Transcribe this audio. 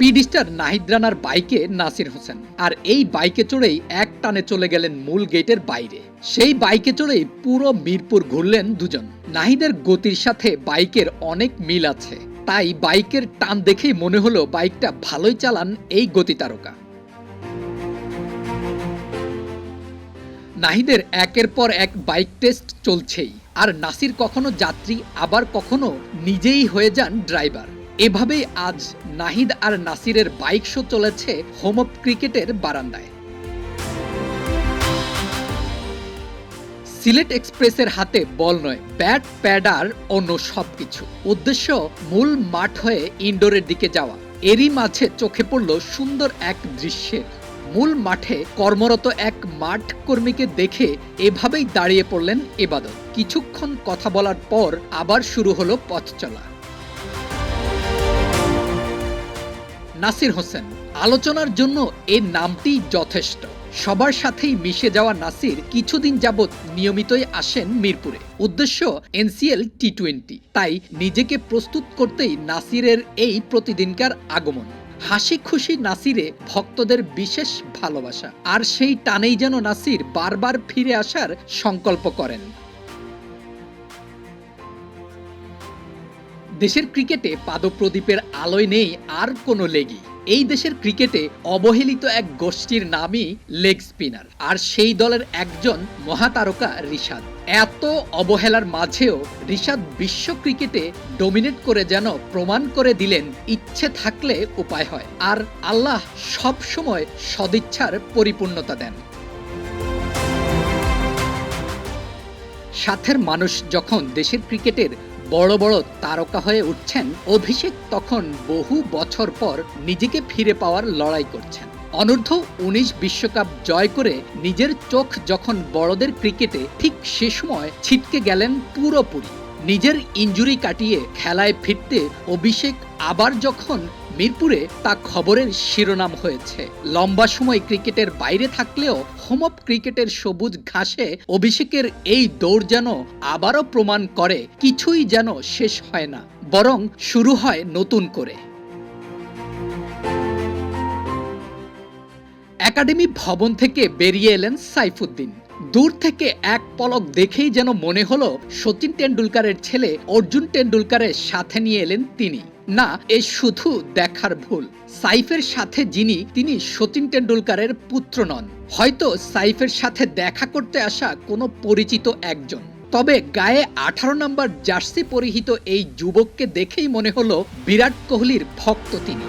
Speed star Nahid রানার বাইকে নাসির হোসেন, আর এই বাইকে চড়েই এক টানে চলে গেলেন মূল গেটের বাইরে। সেই বাইকে চড়েই পুরো মিরপুর ঘুরলেন দুজন। নাহিদের গতির সাথে বাইকের অনেক মিল আছে, তাই বাইকের টান দেখেই মনে হলো বাইকটা ভালোই চালান এই গতি তারকা। নাহিদের একের পর এক বাইক টেস্ট চলছেই, আর নাসির কখনো যাত্রী আবার কখনো নিজেই হয়ে যান ড্রাইভার। এভাবেই আজ নাহিদ আর নাসিরের বাইক শো চলেছে হোম অফ ক্রিকেটের বারান্দায়। সিলেট এক্সপ্রেসের হাতে বল নয়, ব্যাট, প্যাড আর অন্য সবকিছু। উদ্দেশ্য মূল মাঠ হয়ে ইনডোরের দিকে যাওয়া। এরই মাঝে চোখে পড়ল সুন্দর এক দৃশ্যের। মূল মাঠে কর্মরত এক মাঠ কর্মীকে দেখে এভাবেই দাঁড়িয়ে পড়লেন ইবাদত। কিছুক্ষণ কথা বলার পর আবার শুরু হলো পথ চলা। নাসির হোসেন, আলোচনার জন্য এই নামটি যথেষ্ট। সবার সাথেই মিশে যাওয়া নাসির কিছুদিন যাবৎ নিয়মিতই আসেন মিরপুরে। উদ্দেশ্য এনসিএল টি20, তাই নিজেকে প্রস্তুত করতেই নাসিরের এই প্রতিদিনকার আগমন। হাসি খুশি নাসিরে ভক্তদের বিশেষ ভালোবাসা, আর সেই টানেই যেন নাসির বারবার ফিরে আসার সংকল্প করেন। দেশের ক্রিকেটে পাদপ্রদীপের আলোয় নেই আর কোনো লেগই। এই দেশের ক্রিকেটে অবহেলিত এক গোষ্ঠীর নামই লেগ স্পিনার, আর সেই দলের একজন মহাতারকা রিশাদ। এত অবহেলার মাঝেও রিশাদ বিশ্ব ক্রিকেটে ডমিনেট করে যেন প্রমাণ করে দিলেন ইচ্ছে থাকলে উপায় হয়, আর আল্লাহ সব সময় সদিচ্ছার পরিপূর্ণতা দেন। সাথের মানুষ যখন দেশের ক্রিকেটের বড় বড় তারকা হয়ে উঠছেন, অভিষেক তখন বহু বছর পর নিজেকে ফিরে পাওয়ার লড়াই করছেন। অনূর্ধ্ব-19 বিশ্বকাপ জয় করে নিজের চোখ যখন বড়দের ক্রিকেটে, ঠিক সে সময় ছিটকে গেলেন পুরোপুরি। নিজের ইনজুরি কাটিয়ে খেলায় ফিরতে অভিষেক আবার যখন মিরপুরে, তা খবরের শিরোনাম হয়েছে। লম্বা সময় ক্রিকেটের বাইরে থাকলেও হোম অফ ক্রিকেটের সবুজ ঘাসে অভিষেকের এই দৌড় যেন আবারও প্রমাণ করে কিছুই যেন শেষ হয় না, বরং শুরু হয় নতুন করে। একাডেমি ভবন থেকে বেরিয়ে এলেন সাইফুদ্দিন। দূর থেকে এক পলক দেখেই যেন মনে হলো সচিন টেন্ডুলকারের ছেলে অর্জুন টেন্ডুলকারের সাথে নিয়ে এলেন তিনি। না, এ শুধু দেখার ভুল। সাইফের সাথে যিনি, তিনি সচিন টেন্ডুলকারের পুত্র নন, হয়তো সাইফের সাথে দেখা করতে আসা কোনো পরিচিত একজন। তবে গায়ে 18 নম্বর জার্সি পরিহিত এই যুবককে দেখেই মনে হলো বিরাট কোহলির ভক্ত তিনি।